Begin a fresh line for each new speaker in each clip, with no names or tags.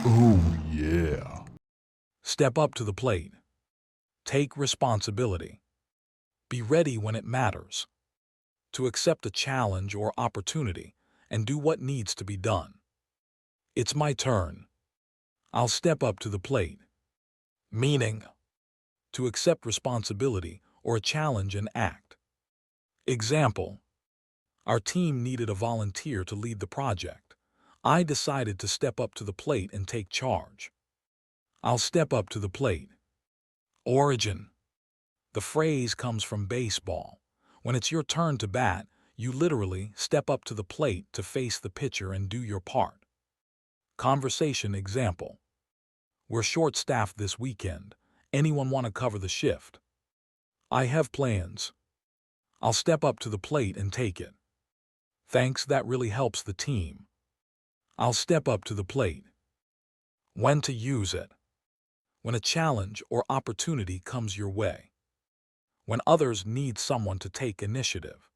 Oh, yeah.
Step up to the plate. Take responsibility. Be ready when it matters. To accept a challenge or opportunity and do what needs to be done. It's my turn. I'll step up to the plate. Meaning, to accept responsibility or a challenge and act. Example, our team needed a volunteer to lead the project. I decided to step up to the plate and take charge. I'll step up to the plate. Origin. The phrase comes from baseball. When it's your turn to bat, you literally step up to the plate to face the pitcher and do your part. Conversation example. We're short-staffed this weekend. Anyone want to cover the shift? I have plans. I'll step up to the plate and take it. Thanks, that really helps the team. I'll step up to the plate. When to use it. When a challenge or opportunity comes your way. When others need someone to take initiative.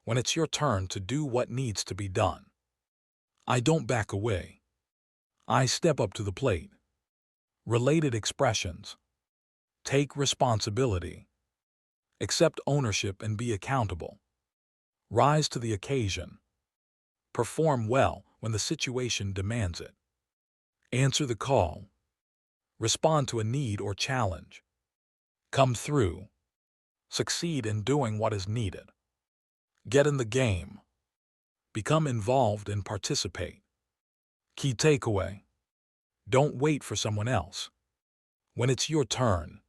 When it's your turn to do what needs to be done. I don't back away. I step up to the plate. Related expressions. Take responsibility. Accept ownership and be accountable. Rise to the occasion. Perform well when the situation demands it. Answer the call. Respond to a need or challenge. Come through. Succeed in doing what is needed. Get in the game. Become involved and participate. Key takeaway. Don't wait for someone else. When it's your turn,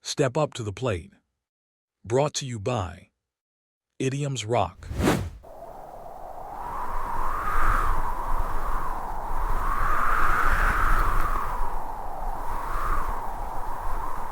step up to the plate. Brought to you by Idioms Rock.